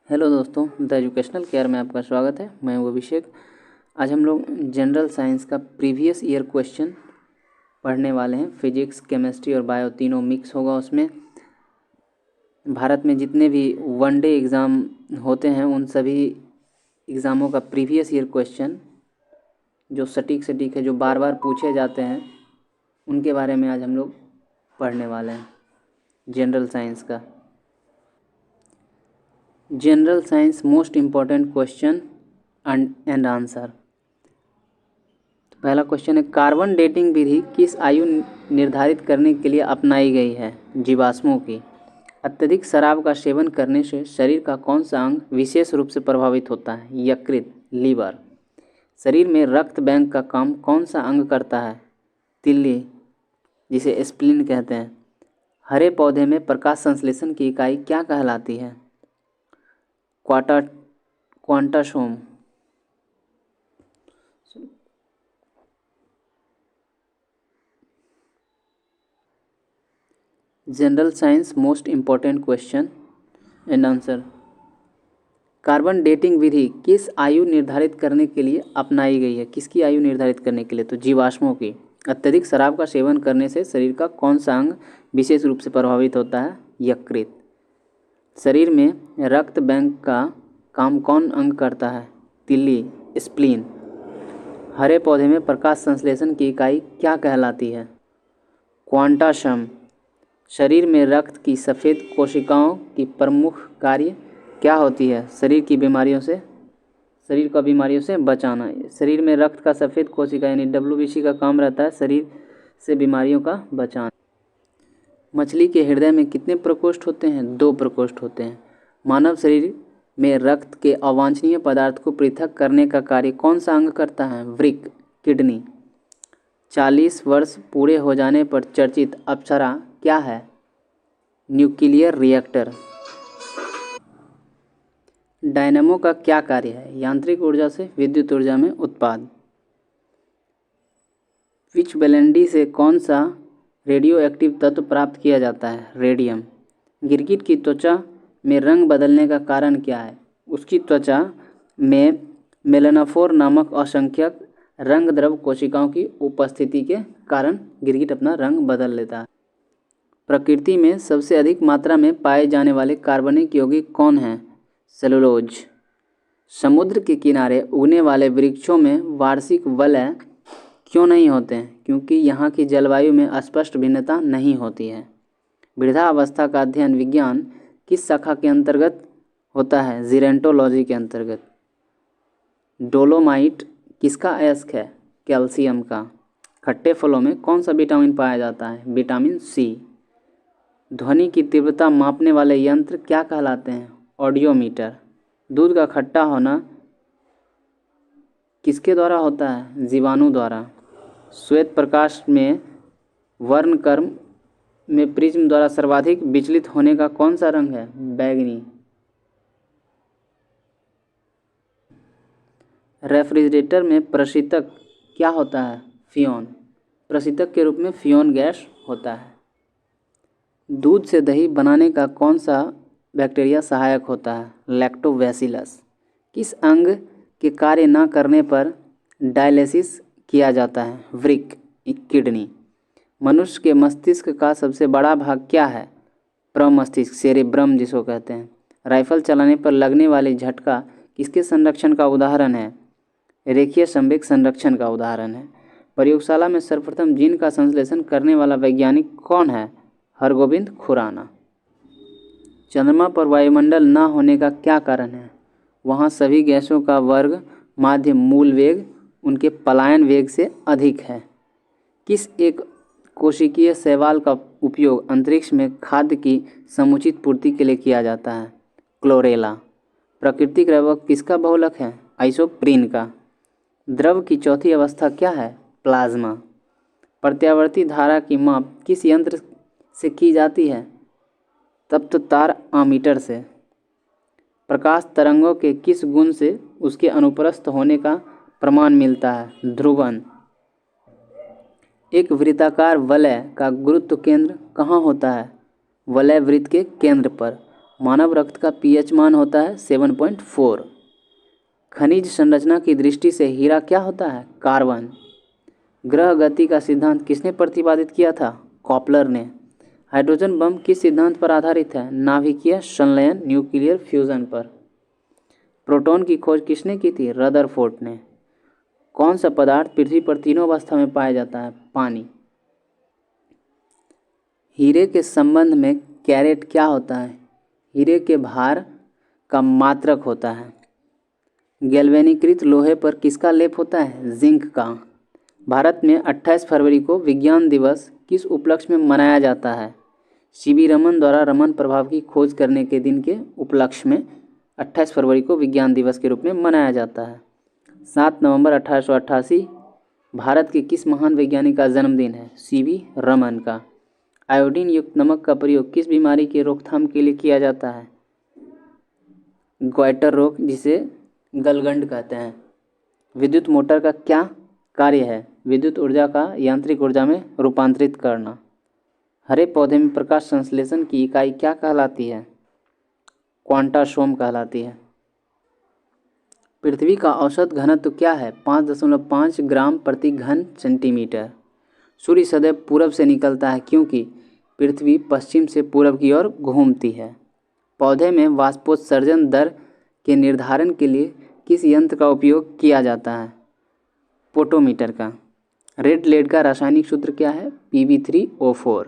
Hello दोस्तों, the educational care में आपका स्वागत है। मैं हूं अभिषेक। आज हम लोग जनरल साइंस का प्रीवियस ईयर क्वेश्चन पढ़ने वाले हैं। फिजिक्स, केमिस्ट्री और बायो तीनों मिक्स होगा उसमें। भारत में जितने भी वनडे एग्ज़ाम होते हैं उन सभी एग्ज़ामों का प्रीवियस ईयर क्वेश्चन जो सटीक है, जो बार बार पूछे जाते हैं, उनके बारे में आज हम लोग पढ़ने वाले हैं। जनरल साइंस का general science most important question and answer. पहला क्वेश्चन है, कार्बन डेटिंग विधि किस आयु निर्धारित करने के लिए अपनाई गई है? जीवाश्मों की। अत्यधिक शराब का सेवन करने से शरीर का कौन सा अंग विशेष रूप से प्रभावित होता है? यकृत, लीवर। शरीर में रक्त बैंक का काम कौन सा अंग करता है? तिल्ली, जिसे स्प्लीन कहते हैं। हरे पौधे में प्रकाश संश्लेषण की इकाई क्या कहलाती है? Quantasome. General science most important question and answer. Carbon dating विधि किस आयु निर्धारित करने के लिए अपनाई गई है? किसकी आयु निर्धारित करने के लिए? तो जीवाश्मों की। अत्यधिक शराब का सेवन करने से शरीर का कौन सा अंग विशेष रूप से प्रभावित होता है? यकृत। शरीर में रक्त बैंक का काम कौन अंग करता है? तिल्ली, स्प्लीन। हरे पौधे में प्रकाश संश्लेषण की इकाई क्या कहलाती है? क्वांटासम। शरीर में रक्त की सफ़ेद कोशिकाओं की प्रमुख कार्य क्या होती है? शरीर का बीमारियों से बचाना। शरीर में रक्त का सफ़ेद कोशिका यानी WBC का काम रहता है शरीर से बीमारियों का बचाना। मछली के हृदय में कितने प्रकोष्ठ होते हैं? 2 प्रकोष्ठ होते हैं। मानव शरीर में रक्त के अवांछनीय पदार्थ को पृथक करने का कार्य कौन सा अंग करता है? वृक्क, किडनी। 40 वर्ष पूरे हो जाने पर चर्चित अप्सरा क्या है? Nuclear reactor. डायनेमो का क्या कार्य है? यांत्रिक ऊर्जा से विद्युत ऊर्जा में उत्पाद। विच बेलेंडी से कौन सा रेडियो एक्टिव तत्व प्राप्त किया जाता है? रेडियम। गिरगिट की त्वचा में रंग बदलने का कारण क्या है? उसकी त्वचा में मेलानोफोर नामक असंख्यक रंग द्रव कोशिकाओं की उपस्थिति के कारण गिरगिट अपना रंग बदल लेता है। प्रकृति में सबसे अधिक मात्रा में पाए जाने वाले कार्बनिक यौगिक कौन हैं? सेलुलोज। समुद्र के किनारे उगने वाले वृक्षों में वार्षिक वलय क्यों नहीं होते हैं? क्योंकि यहाँ की जलवायु में स्पष्ट भिन्नता नहीं होती है। वृद्धावस्था का अध्ययन विज्ञान किस शाखा के अंतर्गत होता है? जीरेंटोलॉजी के अंतर्गत। डोलोमाइट किसका अयस्क है? कैल्शियम का। खट्टे फलों में कौन सा विटामिन पाया जाता है? Vitamin C. ध्वनि की तीव्रता मापने वाले यंत्र क्या कहलाते हैं? ऑडियोमीटर। दूध का खट्टा होना किसके द्वारा होता है? जीवाणु द्वारा। श्वेत प्रकाश में वर्णक्रम में प्रिज्म द्वारा सर्वाधिक विचलित होने का कौन सा रंग है? बैंगनी। रेफ्रिजरेटर में प्रशीतक क्या होता है? फ्योन। प्रशीतक के रूप में फ्योन गैस होता है। दूध से दही बनाने का कौन सा बैक्टीरिया सहायक होता है? लैक्टोबैसिलस। किस अंग के कार्य न करने पर डायलिसिस किया जाता है? वृक्क, किडनी। मनुष्य के मस्तिष्क का सबसे बड़ा भाग क्या है? प्रमस्तिष्क, सेरेब्रम जिसको कहते हैं। राइफल चलाने पर लगने वाली झटका किसके संरक्षण का उदाहरण है? रेखीय संवेग संरक्षण का उदाहरण है। प्रयोगशाला में सर्वप्रथम जीन का संश्लेषण करने वाला वैज्ञानिक कौन है? हरगोविंद खुराना। चंद्रमा पर वायुमंडल न होने का क्या कारण है? वहाँ सभी गैसों का वर्ग माध्य मूल वेग उनके पलायन वेग से अधिक है। किस एक कोशिकीय शैवाल का उपयोग अंतरिक्ष में खाद्य की समुचित पूर्ति के लिए किया जाता है? क्लोरेला। प्राकृतिक रबर किसका बहुलक है? आइसोप्रीन का। द्रव की चौथी अवस्था क्या है? प्लाज्मा। प्रत्यावर्ती धारा की माप किस यंत्र से की जाती है? तप्त तार आमीटर से। प्रकाश तरंगों के किस गुण से उसके अनुप्रस्थ होने का प्रमाण मिलता है? ध्रुवन। एक वृत्ताकार वलय का गुरुत्व केंद्र कहाँ होता है? वलय वृत्त के केंद्र पर। मानव रक्त का पीएच मान होता है 7.4। खनिज संरचना की दृष्टि से हीरा क्या होता है? कार्बन। ग्रह गति का सिद्धांत किसने प्रतिपादित किया था? कॉपलर ने। हाइड्रोजन बम किस सिद्धांत पर आधारित है? नाभिकीय संलयन, न्यूक्लियर फ्यूजन पर। प्रोटॉन की खोज किसने की थी? रदरफोर्ड ने। कौन सा पदार्थ पृथ्वी पर तीनों अवस्था में पाया जाता है? पानी। हीरे के संबंध में कैरेट क्या होता है? हीरे के भार का मात्रक होता है। गैल्वेनीकृत लोहे पर किसका लेप होता है? जिंक का। भारत में 28 फरवरी को विज्ञान दिवस किस उपलक्ष्य में मनाया जाता है? सीवी रमन द्वारा रमन प्रभाव की खोज करने के दिन के उपलक्ष्य में 28 फरवरी को विज्ञान दिवस के रूप में मनाया जाता है। 7 नवंबर 1888 भारत के किस महान वैज्ञानिक का जन्मदिन है? सीवी रमन का। आयोडीन युक्त नमक का प्रयोग किस बीमारी के रोकथाम के लिए किया जाता है? ग्वाइटर रोग, जिसे गलगंड कहते हैं। विद्युत मोटर का क्या कार्य है? विद्युत ऊर्जा का यांत्रिक ऊर्जा में रूपांतरित करना। हरे पौधे में प्रकाश संश्लेषण की इकाई क्या कहलाती है? क्वांटासोम कहलाती है। पृथ्वी का औसत घनत्व क्या है? 5.5 ग्राम प्रति घन सेंटीमीटर। सूर्य सदैव पूरब से निकलता है क्योंकि पृथ्वी पश्चिम से पूरब की ओर घूमती है। पौधे में वाष्पोत्सर्जन दर के निर्धारण के लिए किस यंत्र का उपयोग किया जाता है? पोटोमीटर का। रेड लेड का रासायनिक सूत्र क्या है? Pb3O4।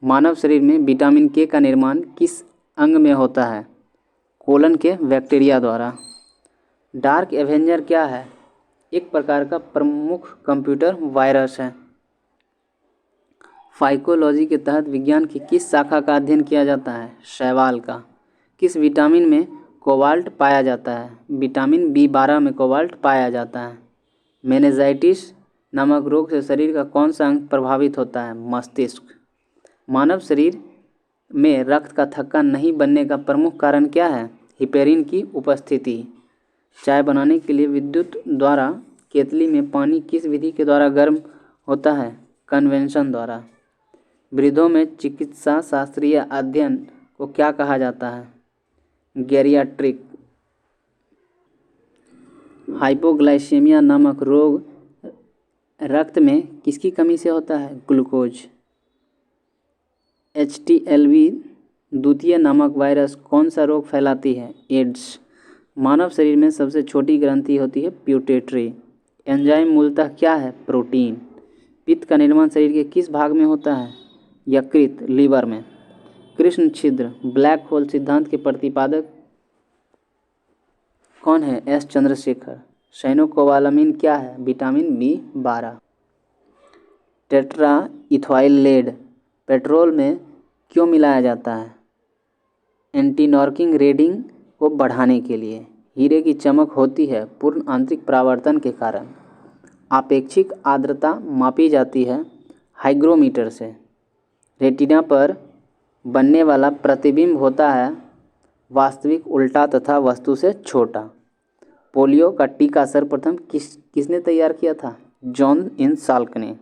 मानव शरीर में विटामिन के का निर्माण किस अंग में होता है? कोलन के बैक्टीरिया द्वारा। डार्क एवेंजर क्या है? एक प्रकार का प्रमुख कंप्यूटर वायरस है। फाइकोलॉजी के तहत विज्ञान की किस शाखा का अध्ययन किया जाता है? शैवाल का। किस विटामिन में कोबाल्ट पाया जाता है? विटामिन B12 में कोबाल्ट पाया जाता है। मेनिंजाइटिस नामक रोग से शरीर का कौन सा अंग प्रभावित होता है? मस्तिष्क। मानव शरीर में रक्त का थक्का नहीं बनने का प्रमुख कारण क्या है? हिपेरिन की उपस्थिति। चाय बनाने के लिए विद्युत द्वारा केतली में पानी किस विधि के द्वारा गर्म होता है? कन्वेंशन द्वारा। वृद्धों में चिकित्सा शास्त्रीय अध्ययन को क्या कहा जाता है? गैरियाट्रिक। हाइपोग्लाइसेमिया नामक रोग रक्त में किसकी कमी से होता है? ग्लूकोज। HTLV द्वितीय नामक वायरस कौन सा रोग फैलाती है? एड्स। मानव शरीर में सबसे छोटी ग्रंथि होती है प्यूटेट्री। एंजाइम मूलतः क्या है? प्रोटीन। पित्त का निर्माण शरीर के किस भाग में होता है? यकृत, लीवर में। कृष्ण छिद्र ब्लैक होल सिद्धांत के प्रतिपादक कौन है? S चंद्रशेखर। साइनोकोबालामिन क्या है? Vitamin B12। Tetra ethyl lead petrol में क्यों मिलाया जाता है? एंटी नॉर्किंग रेडिंग को बढ़ाने के लिए। हीरे की चमक होती है पूर्ण आंतरिक परावर्तन के कारण। आपेक्षिक आर्द्रता मापी जाती है हाइग्रोमीटर से। रेटिना पर बनने वाला प्रतिबिंब होता है वास्तविक, उल्टा तथा वस्तु से छोटा। पोलियो का टीका सर्वप्रथम किसने तैयार किया था? जॉन इन साल्क ने।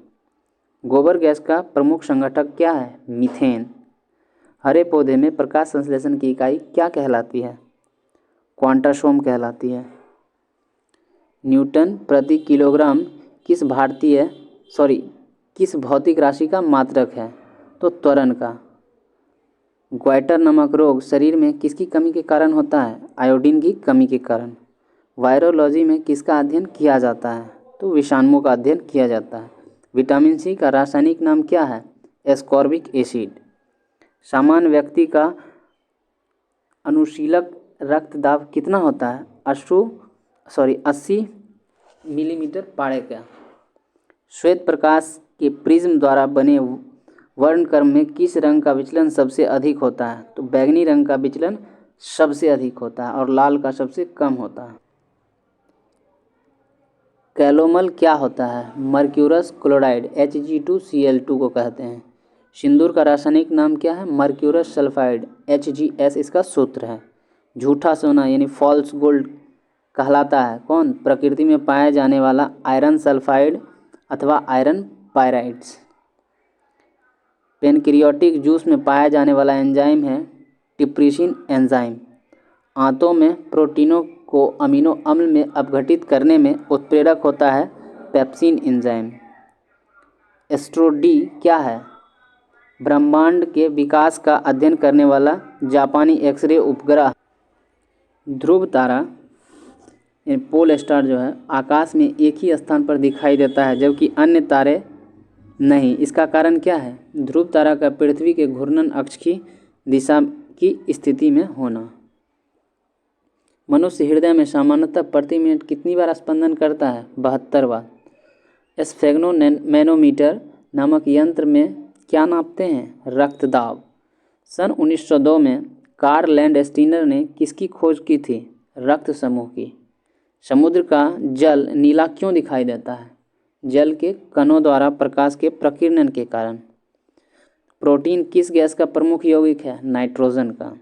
गोबर गैस का प्रमुख संघटक क्या है? मीथेन। हरे पौधे में प्रकाश संश्लेषण की इकाई क्या कहलाती है? क्वांटासोम कहलाती है। न्यूटन प्रति किलोग्राम किस भौतिक राशि का मात्रक है? तो त्वरण का। ग्वाइटर नामक रोग शरीर में किसकी कमी के कारण होता है? आयोडीन की कमी के कारण। वायरोलॉजी में किसका अध्ययन किया जाता है? तो विषाणुओं का अध्ययन किया जाता है। विटामिन सी का रासायनिक नाम क्या है? Ascorbic acid. सामान्य व्यक्ति का अनुशीलक रक्तदाब कितना होता है? 80 मिलीमीटर पारे का। श्वेत प्रकाश के प्रिज्म द्वारा बने वर्णक्रम में किस रंग का विचलन सबसे अधिक होता है? तो बैंगनी रंग का विचलन सबसे अधिक होता है और लाल का सबसे कम होता है। कैलोमल क्या होता है? मर्क्यूरस क्लोराइड Hg2Cl2 को कहते हैं। सिंदूर का रासायनिक नाम क्या है? मर्क्यूरस सल्फाइड HgS इसका सूत्र है। झूठा सोना यानी फॉल्स गोल्ड कहलाता है कौन? प्रकृति में पाया जाने वाला आयरन सल्फाइड अथवा आयरन पायराइड्स। पेनक्रियाटिक जूस में पाया जाने वाला एंजाइम है ट्रिप्सिन एंजाइम। आंतों में प्रोटीनों को अमीनो अम्ल में अपघटित करने में उत्प्रेरक होता है पेप्सिन एंजाइम। एस्ट्रो डी क्या है? ब्रह्मांड के विकास का अध्ययन करने वाला जापानी एक्सरे उपग्रह। ध्रुव तारा पोल स्टार जो है आकाश में एक ही स्थान पर दिखाई देता है जबकि अन्य तारे नहीं। इसका कारण क्या है? ध्रुव तारा का पृथ्वी के घूर्णन अक्ष की दिशा की स्थिति में होना। मनुष्य हृदय में सामान्यतः प्रति मिनट कितनी बार स्पंदन करता है? 72 बार। स्फेग्नोमैनोमीटर नामक यंत्र में क्या नापते हैं? रक्तदाब। सन 1902 में कार्ल लैंडस्टीनर ने किसकी खोज की थी? रक्त समूह की। समुद्र का जल नीला क्यों दिखाई देता है? जल के कणों द्वारा प्रकाश के प्रकीर्णन के कारण। प्रोटीन किस गैस का प्रमुख यौगिक है? नाइट्रोजन का।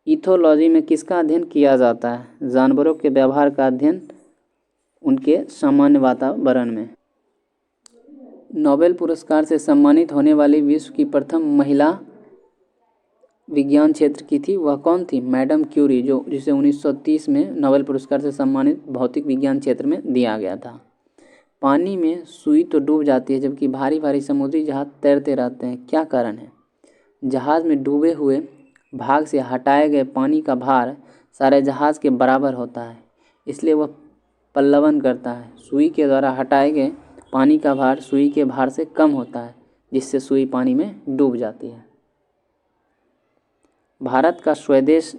इथोलॉजी में किसका अध्ययन किया जाता है? जानवरों के व्यवहार का अध्ययन उनके सामान्य वातावरण में। नोबेल पुरस्कार से सम्मानित होने वाली विश्व की प्रथम महिला विज्ञान क्षेत्र की थी, वह कौन थी? मैडम क्यूरी, जिसे 1930 में नोबेल पुरस्कार से सम्मानित भौतिक विज्ञान क्षेत्र में दिया गया था। पानी में सुई तो डूब जाती है जबकि भारी भारी समुद्री जहाज तैरते रहते हैं, क्या कारण है? जहाज में डूबे हुए भाग से हटाए गए पानी का भार सारे जहाज के बराबर होता है, इसलिए वह पल्लवन करता है। सुई के द्वारा हटाए गए पानी का भार सुई के भार से कम होता है, जिससे सुई पानी में डूब जाती है। भारत का स्वदेश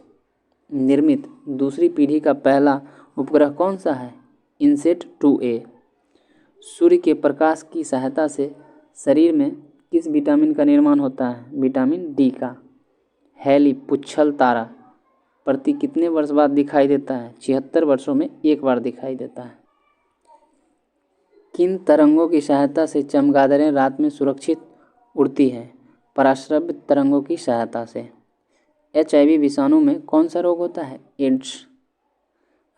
निर्मित दूसरी पीढ़ी का पहला उपग्रह कौन सा है? इनसेट 2A। सूर्य के प्रकाश की सहायता से शरीर में किस विटामिन का निर्माण होता है? विटामिन डी का। हैली पुच्छल तारा प्रति कितने वर्ष बाद दिखाई देता है? 76 वर्षों में एक बार दिखाई देता है। किन तरंगों की सहायता से चमगादड़ें रात में सुरक्षित उड़ती हैं? पराश्रव्य तरंगों की सहायता से। HIV विषाणु में कौन सा रोग होता है? एड्स।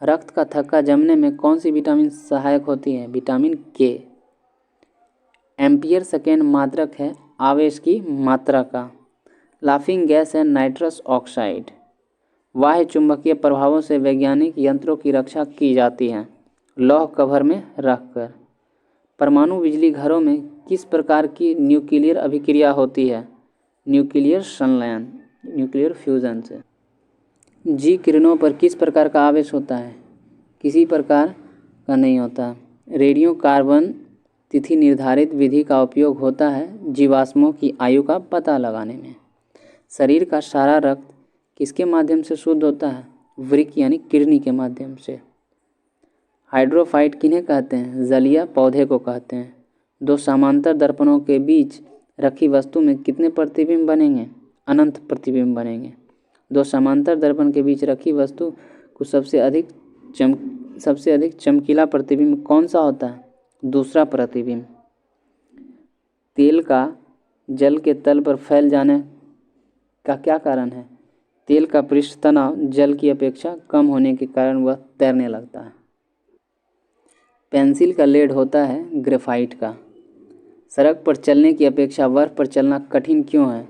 रक्त का थक्का जमने में कौन सी विटामिन सहायक होती है? विटामिन के। एम्पियर सेकेंड मात्रक है आवेश की मात्रा का। लाफिंग गैस है नाइट्रस ऑक्साइड। बाह्य चुंबकीय प्रभावों से वैज्ञानिक यंत्रों की रक्षा की जाती है लौह कवर में रखकर। परमाणु बिजली घरों में किस प्रकार की न्यूक्लियर अभिक्रिया होती है? न्यूक्लियर संलयन, न्यूक्लियर फ्यूजन से। जी किरणों पर किस प्रकार का आवेश होता है? किसी प्रकार का नहीं होता। रेडियो कार्बन तिथि निर्धारित विधि का उपयोग होता है जीवाश्मों की आयु का पता लगाने में। शरीर का सारा रक्त किसके माध्यम से शुद्ध होता है? वृक्क यानी किडनी के माध्यम से। हाइड्रोफाइट किन्हें कहते हैं? जलीय पौधे को कहते हैं। दो समांतर दर्पणों के बीच रखी वस्तु में कितने प्रतिबिंब बनेंगे? अनंत प्रतिबिंब बनेंगे। दो समांतर दर्पण के बीच रखी वस्तु को सबसे अधिक चमकीला प्रतिबिंब कौन सा होता है? दूसरा प्रतिबिंब। तेल का जल के तल पर फैल जाने का क्या कारण है? तेल का पृष्ठ तनाव जल की अपेक्षा कम होने के कारण वह तैरने लगता है। पेंसिल का लेड होता है ग्रेफाइट का। सड़क पर चलने की अपेक्षा बर्फ पर चलना कठिन क्यों है?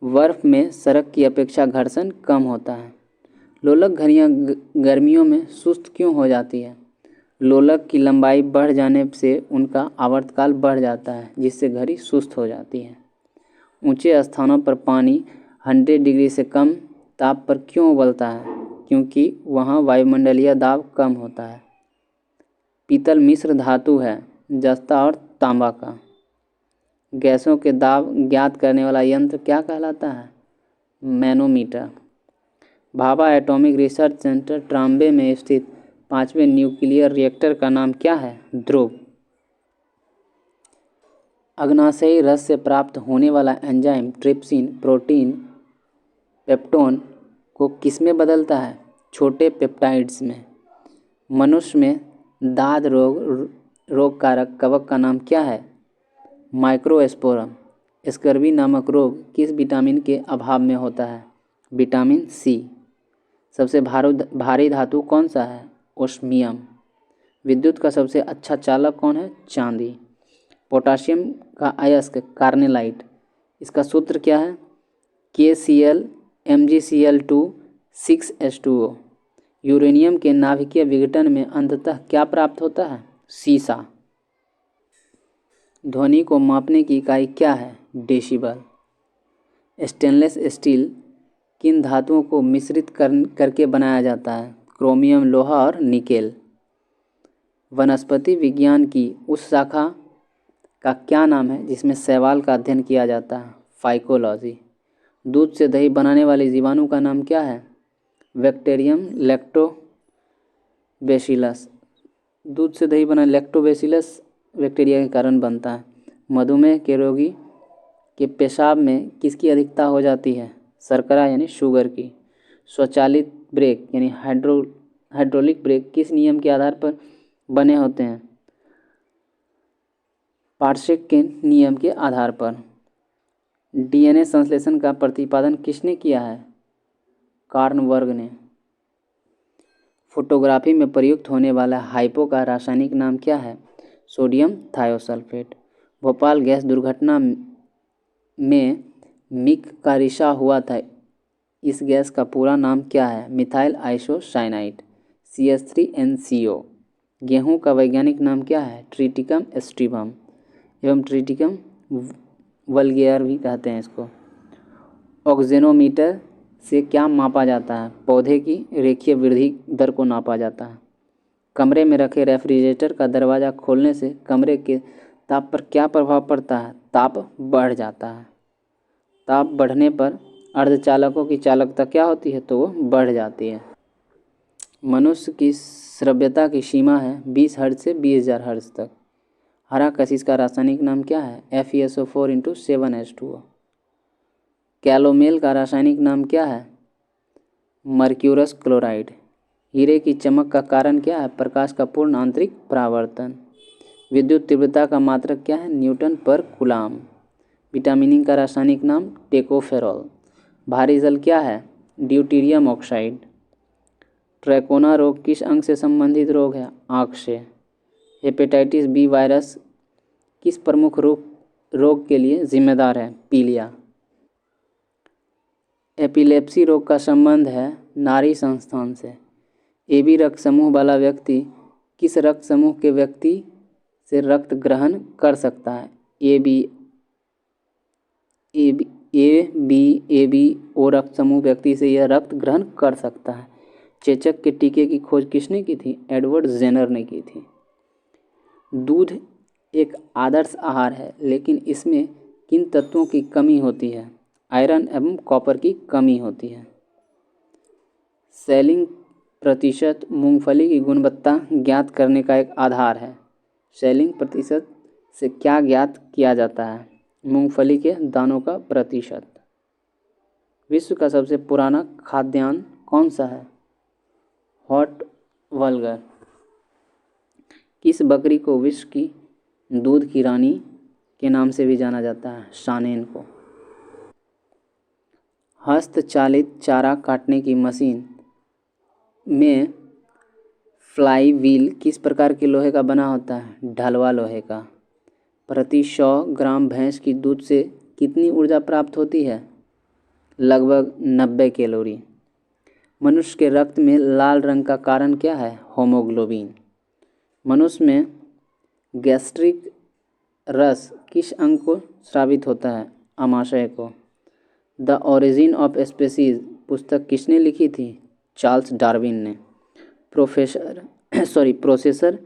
बर्फ में सड़क की अपेक्षा घर्षण कम होता है। लोलक घड़ियाँ गर्मियों में सुस्त क्यों हो जाती है? लोलक की लंबाई बढ़ जाने से उनका आवर्तकाल बढ़ जाता है, जिससे घड़ी सुस्त हो जाती है। ऊंचे स्थानों पर पानी 100 डिग्री से कम ताप पर क्यों उबलता है? क्योंकि वहाँ वायुमंडलीय दाब कम होता है। पीतल मिश्र धातु है जस्ता और तांबा का। गैसों के दाब ज्ञात करने वाला यंत्र क्या कहलाता है? Manometer. Bhabha atomic research centre Trombay में स्थित 5वें न्यूक्लियर रिएक्टर का नाम क्या है? ध्रुव। अग्नाशयी रस से प्राप्त होने वाला एंजाइम ट्रिप्सिन प्रोटीन पेप्टोन को किसमें बदलता है? छोटे पेप्टाइड्स में। मनुष्य में दाद रोग कारक कवक का नाम क्या है? माइक्रोस्पोरम। स्कर्वी नामक रोग किस विटामिन के अभाव में होता है? Vitamin C. सबसे भारी धातु कौन सा है? ओस्मियम। विद्युत का सबसे अच्छा चालक कौन है? चांदी। पोटासियम का अयस्क कार्नेलाइट, इसका सूत्र क्या है? KCl MgCl2 6H2O। यूरेनियम के नाभिकीय विघटन में अंततः क्या प्राप्त होता है? सीसा। ध्वनि को मापने की इकाई क्या है? डेसिबल। स्टेनलेस स्टील किन धातुओं को मिश्रित करके बनाया जाता है? क्रोमियम, लोहा और निकेल। वनस्पति विज्ञान की उस शाखा का क्या नाम है जिसमें शैवाल का अध्ययन किया जाता है? फाइकोलॉजी। दूध से दही बनाने वाले जीवाणु का नाम क्या है? Bacterium lactobacillus. दूध से दही बना लैक्टोबैसिलस बैक्टीरिया के कारण बनता है। मधुमेह के रोगी के पेशाब में किसकी अधिकता हो जाती है? शर्करा यानी शुगर की। स्वचालित ब्रेक यानी हाइड्रोलिक ब्रेक किस नियम के आधार पर बने होते हैं? पार्शेक के नियम के आधार पर। डीएनए संश्लेषण का प्रतिपादन किसने किया है? कार्नबर्ग ने। फोटोग्राफी में प्रयुक्त होने वाला हाइपो का रासायनिक नाम क्या है? Sodium thiosulphate. भोपाल गैस दुर्घटना में मिक का रिसाव हुआ था, इस गैस का पूरा नाम क्या है? Methyl isocyanide CH3NCO। गेहूं का वैज्ञानिक नाम क्या है? ट्रिटिकम स्ट्रीबम एवं ट्रिटिकम वल्गेयर भी कहते हैं इसको। ऑक्जेनोमीटर से क्या मापा जाता है? पौधे की रेखीय वृद्धि दर को नापा जाता है। कमरे में रखे रेफ्रिजरेटर का दरवाज़ा खोलने से कमरे के ताप पर क्या प्रभाव पड़ता है? ताप बढ़ जाता है। ताप बढ़ने पर अर्धचालकों की चालकता क्या होती है? तो वो बढ़ जाती है। मनुष्य की श्रव्यता की सीमा है 20 हर्ट्ज से 20,000 हर्ट्ज तक। हरा कशिश का रासायनिक नाम क्या है? FeSO4 7H2O। कैलोमेल का रासायनिक नाम क्या है? Mercurous chloride. हीरे की चमक का कारण क्या है? प्रकाश का पूर्ण आंतरिक परावर्तन। विद्युत तीव्रता का मात्रक क्या है? न्यूटन पर कूलाम। विटामिन ई का रासायनिक नाम टेकोफेरॉल। भारी जल क्या है? Deuterium oxide. ट्रैकोना रोग किस अंग से संबंधित रोग है? आँख से। हेपेटाइटिस बी वायरस किस प्रमुख रोग के लिए जिम्मेदार है? पीलिया। एपिलेप्सी रोग का संबंध है नाड़ी संस्थान से। AB रक्त समूह वाला व्यक्ति किस रक्त समूह के व्यक्ति से रक्त ग्रहण कर सकता है? AB O रक्त समूह व्यक्ति से यह रक्त ग्रहण कर सकता है। चेचक के टीके की खोज किसने की थी? एडवर्ड जेनर ने की थी। दूध एक आदर्श आहार है, लेकिन इसमें किन तत्वों की कमी होती है? आयरन एवं कॉपर की कमी होती है। सेलिंग प्रतिशत मूंगफली की गुणवत्ता ज्ञात करने का एक आधार है। सेलिंग प्रतिशत से क्या ज्ञात किया जाता है? मूंगफली के दानों का प्रतिशत। विश्व का सबसे पुराना खाद्यान्न कौन सा है? Hot vulgar. किस बकरी को विश्व की दूध की रानी के नाम से भी जाना जाता है? सानेन को। हस्तचालित चारा काटने की मशीन में फ्लाई व्हील किस प्रकार के लोहे का बना होता है? ढलवा लोहे का। प्रति 100 ग्राम भैंस की दूध से कितनी ऊर्जा प्राप्त होती है? लगभग 90 कैलोरी। मनुष्य के रक्त में लाल रंग का कारण क्या है? होमोग्लोबिन। मनुष्य में गैस्ट्रिक रस किस अंग को स्रावित होता है? आमाशय को। द ओरिजिन ऑफ स्पीसीज पुस्तक किसने लिखी थी? चार्ल्स डार्विन ने। प्रोसेसर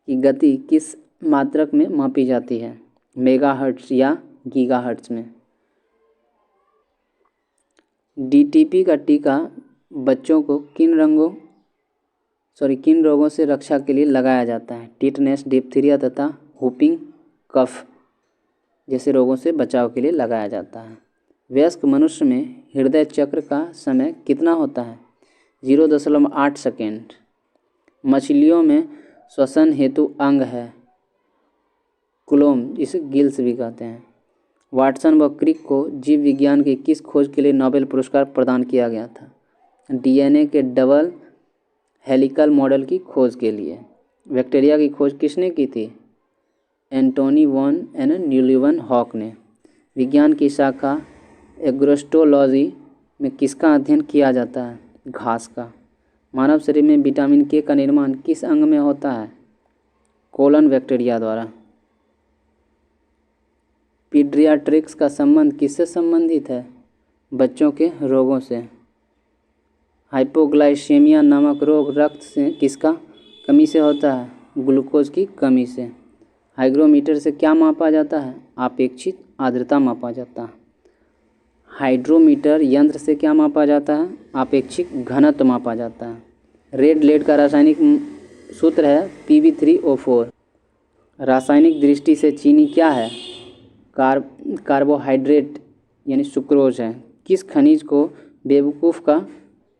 की गति किस मात्रक में मापी जाती है? मेगाहर्ट्ज या गीगाहर्ट्ज में। DTP का टीका बच्चों को किन रोगों से रक्षा के लिए लगाया जाता है? टिटनेस, डिप्थीरिया तथा हुपिंग कफ जैसे रोगों से बचाव के लिए लगाया जाता है। वयस्क मनुष्य में हृदय चक्र का समय कितना होता है? 0.8 सेकेंड। मछलियों में श्वसन हेतु अंग है कुलोम, जिसे गिल्स भी कहते हैं। वाटसन व क्रिक को जीव विज्ञान की किस खोज के लिए नोबेल पुरस्कार प्रदान किया गया था? DNA के डबल हेलिकल मॉडल की खोज के लिए। बैक्टीरिया की खोज किसने की थी? एंटोनी वॉन एन न्यूलिवन हॉक ने। विज्ञान की शाखा एग्रोस्टोलॉजी में किसका अध्ययन किया जाता है? घास का। मानव शरीर में विटामिन के का निर्माण किस अंग में होता है? कोलन बैक्टीरिया द्वारा। पीडियाट्रिक्स का संबंध किससे संबंधित है? बच्चों के रोगों से। हाइपोग्लाइसेमिया नामक रोग रक्त से किसका कमी से होता है? ग्लूकोज की कमी से। हाइग्रोमीटर से क्या मापा जाता है? आपेक्षिक आर्द्रता मापा जाता है। हाइड्रोमीटर यंत्र से क्या मापा जाता है? आपेक्षिक घनत्व मापा जाता है। रेड लेड का रासायनिक सूत्र है Pb3O4। रासायनिक दृष्टि से चीनी क्या है? कार्बोहाइड्रेट यानी सुक्रोज है। किस खनिज को बेवकूफ़ का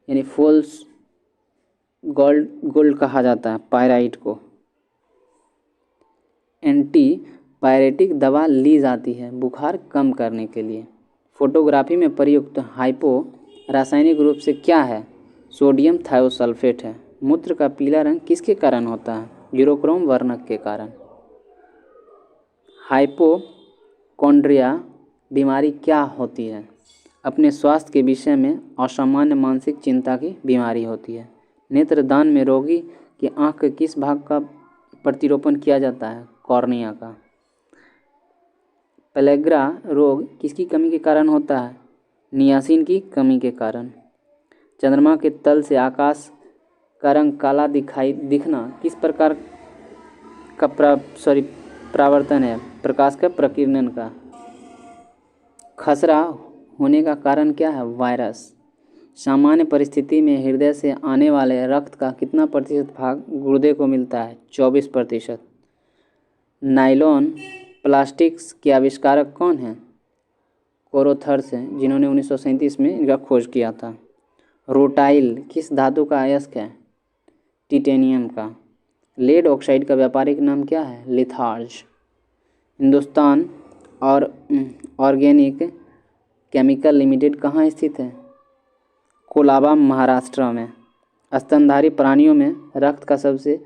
यानी फॉल्स गोल्ड कहा जाता है? पायराइट को। एंटी पायरेटिक दवा ली जाती है बुखार कम करने के लिए। फोटोग्राफी में प्रयुक्त हाइपो रासायनिक रूप से क्या है? सोडियम थायोसल्फेट है। मूत्र का पीला रंग किसके कारण होता है? यूरोक्रोम वर्णक के कारण। हाइपोकॉन्ड्रिया बीमारी क्या होती है? अपने स्वास्थ्य के विषय में असामान्य मानसिक चिंता की बीमारी होती है। नेत्रदान में रोगी की आँख के किस भाग का प्रतिरोपण किया जाता है? कॉर्निया का। पेलेग्रा रोग किसकी कमी के कारण होता है? नियासिन की कमी के कारण। चंद्रमा के तल से आकाश का रंग काला दिखना किस प्रकार का परावर्तन है? प्रकाश का प्रकीर्णन का। खसरा होने का कारण क्या है? वायरस। सामान्य परिस्थिति में हृदय से आने वाले रक्त का कितना प्रतिशत भाग गुर्दे को मिलता है? 24%। नायलॉन प्लास्टिक्स के आविष्कारक कौन हैं? कोरोथर्स हैं, जिन्होंने 1937 में इनका खोज किया था। रोटाइल किस धातु का अयस्क है? टिटेनियम का। लेड ऑक्साइड का व्यापारिक नाम क्या है? लिथार्ज। हिंदुस्तान और ऑर्गेनिक केमिकल लिमिटेड कहाँ स्थित है? कोलाबा, महाराष्ट्र में। स्तनधारी प्राणियों में रक्त का सबसे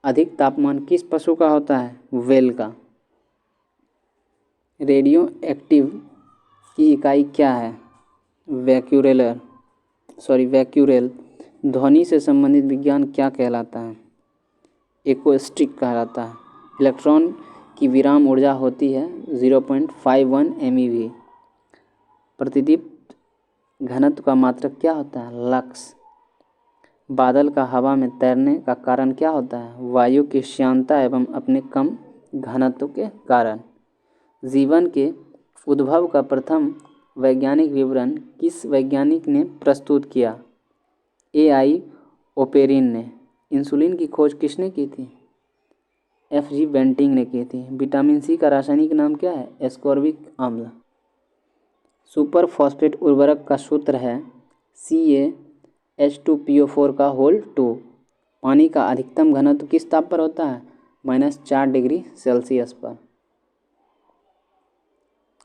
अधिक तापमान किस पशु का होता है? व्हेल का। रेडियो एक्टिव की इकाई क्या है? वैक्यूरेल। ध्वनि से संबंधित विज्ञान क्या कहलाता है? एक्वेस्टिक कहलाता है। इलेक्ट्रॉन की विराम ऊर्जा होती है 0.51 MeV। प्रतिदीप्त घनत्व का मात्रक क्या होता है? लक्स। बादल का हवा में तैरने का कारण क्या होता है? वायु की श्यानता एवं अपने कम घनत्व के कारण। जीवन के उद्भव का प्रथम वैज्ञानिक विवरण किस वैज्ञानिक ने प्रस्तुत किया? AI ओपेरिन ने। इंसुलिन की खोज किसने की थी? FG बेंटिंग ने की थी। विटामिन C का रासायनिक नाम क्या है? एस्कॉर्बिक अम्ल। सुपर फॉस्फेट उर्वरक का सूत्र है CaH2PO4 पानी का अधिकतम घनत्व किस ताप पर होता है? -4 डिग्री सेल्सियस पर।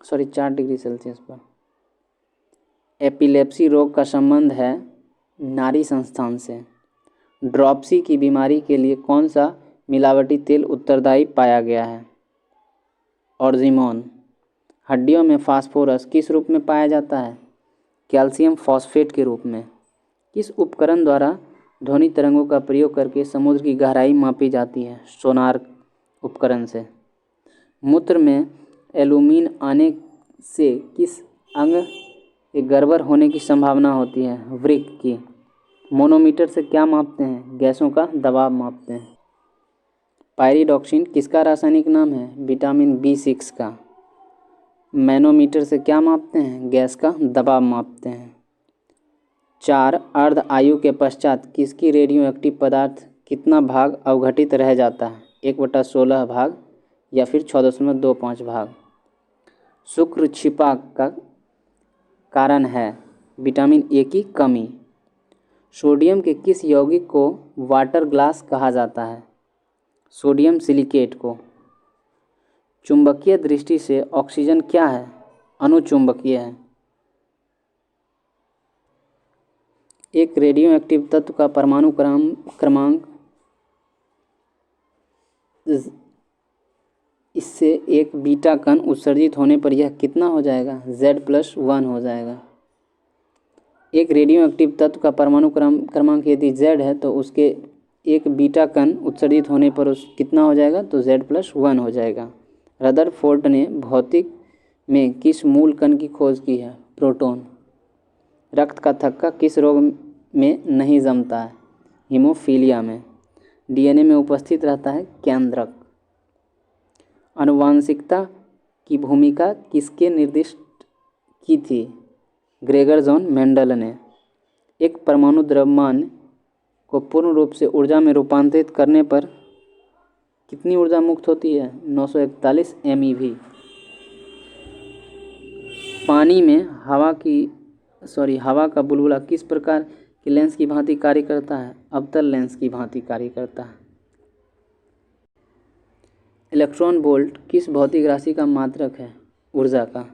4 डिग्री सेल्सियस पर। एपिलेप्सी रोग का संबंध है नाड़ी संस्थान से। ड्रॉपसी की बीमारी के लिए कौन सा मिलावटी तेल उत्तरदायी पाया गया है? ऑर्जिमोन। हड्डियों में फास्फोरस किस रूप में पाया जाता है? कैल्शियम फॉस्फेट के रूप में। किस उपकरण द्वारा ध्वनि तरंगों का प्रयोग करके समुद्र की गहराई मापी जाती है? सोनार उपकरण से। मूत्र में एल्यूमिन आने से किस अंग के गड़बड़ होने की संभावना होती है? वृक्क की। मोनोमीटर से क्या मापते हैं? गैसों का दबाव मापते हैं। पायरिडॉक्सिन किसका रासायनिक नाम है? विटामिन B6 का। मैनोमीटर से क्या मापते हैं? गैस का दबाव मापते हैं। 4 अर्ध आयु के पश्चात किसकी रेडियो एक्टिव पदार्थ कितना भाग अवघटित रह जाता है? 1/16 भाग या फिर 6.25 भाग। शुक्र छिपा का कारण है विटामिन A की कमी। सोडियम के किस यौगिक को वाटर ग्लास कहा जाता है? सोडियम सिलिकेट को। चुंबकीय दृष्टि से ऑक्सीजन क्या है? अनुचुंबकीय है। एक रेडियो एक्टिव तत्व का परमाणु क्रमांक इससे एक बीटा कण उत्सर्जित होने पर यह कितना हो जाएगा? Z+1 हो जाएगा। एक रेडियो एक्टिव तत्व का परमाणु क्रमांक यदि Z है तो उसके एक बीटा कण उत्सर्जित होने पर उस कितना हो जाएगा, तो Z+1 हो जाएगा। रदरफोर्ड ने भौतिक में किस मूल कण की खोज की है, प्रोटॉन। रक्त का थक्का किस रोग में नहीं जमता है, हीमोफीलिया में। DNA में उपस्थित रहता है केंद्रक। आनुवांशिकता की भूमिका किसके निर्दिष्ट की थी, ग्रेगर जॉन मेंडल ने। एक परमाणु द्रव्यमान को पूर्ण रूप से ऊर्जा में रूपांतरित करने पर कितनी ऊर्जा मुक्त होती है, 941 MeV। पानी में हवा का बुलबुला किस प्रकार के लेंस की भांति कार्य करता है, अवतल लेंस की भांति कार्य करता है। इलेक्ट्रॉन वोल्ट किस भौतिक राशि का मात्रक है, ऊर्जा का।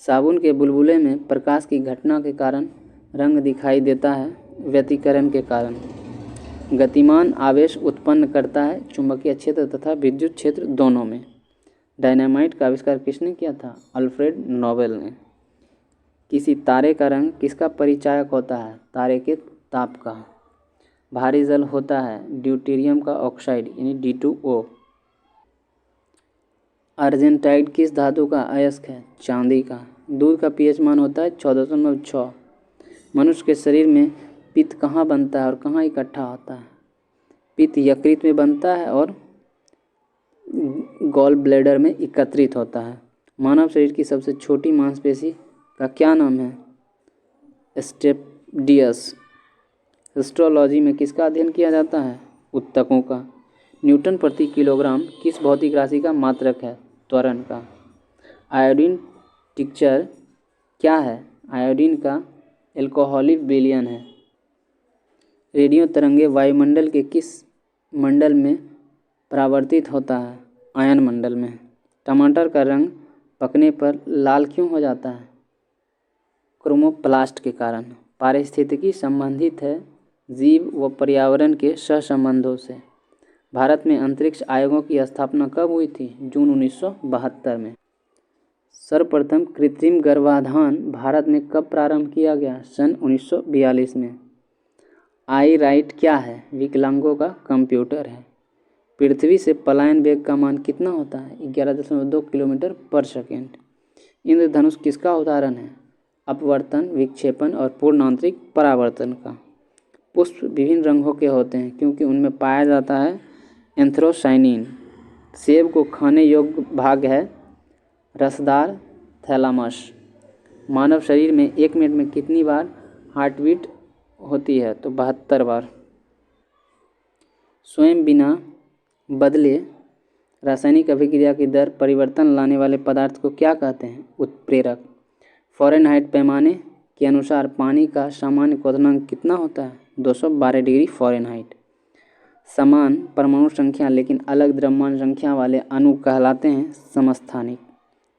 साबुन के बुलबुले में प्रकाश की घटना के कारण रंग दिखाई देता है, व्यतिकरण के कारण। गतिमान आवेश उत्पन्न करता है चुंबकीय क्षेत्र तथा विद्युत क्षेत्र दोनों में। डायनामाइट का आविष्कार किसने किया था, अल्फ्रेड नोबेल ने। किसी तारे का रंग किसका परिचायक होता है, तारे के ताप का। भारी जल होता है ड्यूटेरियम का ऑक्साइड यानी D2O। अर्जेंटाइट किस धातु का अयस्क है, चांदी का। दूध का pH मान होता है 6.6। मनुष्य के शरीर में पित्त कहाँ बनता है और कहाँ इकट्ठा होता है, पित्त यकृत में बनता है और गॉल ब्लैडर में एकत्रित होता है। मानव शरीर की सबसे छोटी मांसपेशी का क्या नाम है, स्टेपडियस। हिस्टोलॉजी में किसका अध्ययन किया जाता है, उत्तकों का। न्यूटन प्रति किलोग्राम किस भौतिक राशि का मात्रक है, त्वरण का। आयोडीन टिंचर क्या है, आयोडीन का एल्कोहलिक विलयन है। रेडियो तरंगे वायुमंडल के किस मंडल में परावर्तित होता है, आयन मंडल में। टमाटर का रंग पकने पर लाल क्यों हो जाता है, क्रोमोप्लास्ट के कारण। पारिस्थितिकी संबंधित है जीव व पर्यावरण के सहसंबंधों से। भारत में अंतरिक्ष आयोगों की स्थापना कब हुई थी, जून 1972 में। सर्वप्रथम कृत्रिम गर्भाधान भारत में कब प्रारंभ किया गया, सन 1942 में। आई राइट क्या है, विकलांगों का कंप्यूटर है। पृथ्वी से पलायन वेग का मान कितना होता है, 11.2 किलोमीटर पर सेकेंड। इंद्रधनुष किसका उदाहरण है, अपवर्तन, विक्षेपण और पूर्ण आंतरिक परावर्तन का। पुष्प विभिन्न रंगों के होते हैं क्योंकि उनमें पाया जाता है एंथ्रोसाइनिन। सेब को खाने योग्य भाग है रसदार थैलामस। मानव शरीर में 1 मिनट में कितनी बार हार्टबीट होती है, तो 72 बार। स्वयं बिना बदले रासायनिक अभिक्रिया की दर परिवर्तन लाने वाले पदार्थ को क्या कहते हैं, उत्प्रेरक। फ़ारेनहाइट पैमाने के अनुसार पानी का सामान्य क्वथनांक कितना होता है, 212 डिग्री फ़ारेनहाइट। समान परमाणु संख्या लेकिन अलग द्रव्यमान संख्या वाले अणु कहलाते हैं समस्थानिक।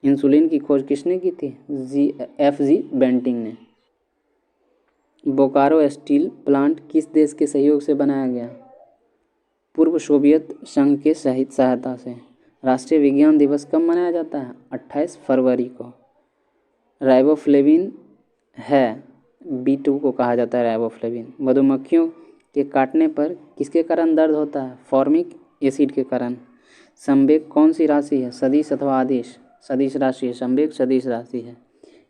इंसुलिन की खोज किसने की थी, F.G. बेंटिंग ने। बोकारो स्टील प्लांट किस देश के सहयोग से बनाया गया, पूर्व सोवियत संघ के सहायता से। राष्ट्रीय विज्ञान दिवस कब मनाया जाता है, 28 फरवरी को। राइबोफ्लेविन है, B2 को कहा जाता है राइबोफ्लेविन। मधुमक्खियों के काटने पर किसके कारण दर्द होता है, फॉर्मिक एसिड के कारण। संवेग कौन सी राशि है, सदिश अथवा आदिश, सदिश राशि है। संवेग सदिश राशि है।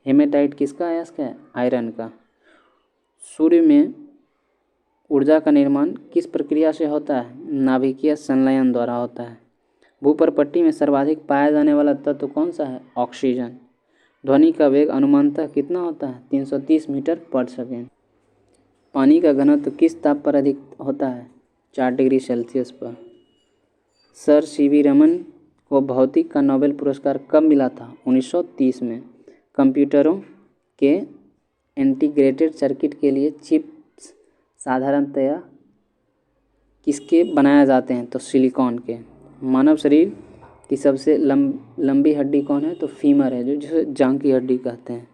हेमेटाइट किसका अयस्क है, आयरन का। सूर्य में ऊर्जा का निर्माण किस प्रक्रिया से होता है, नाभिकीय संलयन द्वारा होता है। भूपर्पट्टी में सर्वाधिक पाया जाने वाला तत्व कौन सा है, ऑक्सीजन। ध्वनि का वेग अनुमानतः कितना होता है, 330 मीटर पर सेकेंड। पानी का घनत्व किस ताप पर अधिक होता है, 4 डिग्री सेल्सियस पर। Sir C.V. रमन को भौतिक का नोबेल पुरस्कार कब मिला था, 1930 में। कंप्यूटरों के इंटीग्रेटेड सर्किट के लिए चिप्स साधारणतया किसके बनाए जाते हैं, तो सिलिकॉन के। मानव शरीर की सबसे लंबी हड्डी कौन है, तो फीमर है, जिसे जांघ की हड्डी कहते हैं।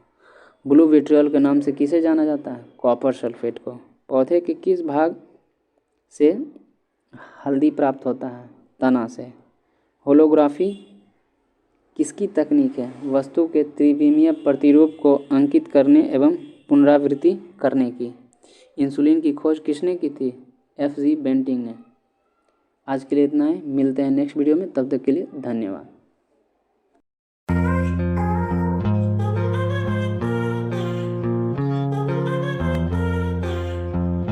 ब्लू विट्रियल के नाम से किसे जाना जाता है, कॉपर सल्फेट को। पौधे के किस भाग से हल्दी प्राप्त होता है, तना से। होलोग्राफी किसकी तकनीक है, वस्तु के त्रिविमीय प्रतिरूप को अंकित करने एवं पुनरावृत्ति करने की। इंसुलिन की खोज किसने की थी? F.G. बेंटिंग ने। आज के लिए इतना ही, मिलते हैं नेक्स्ट वीडियो में, तब तक के लिए धन्यवाद।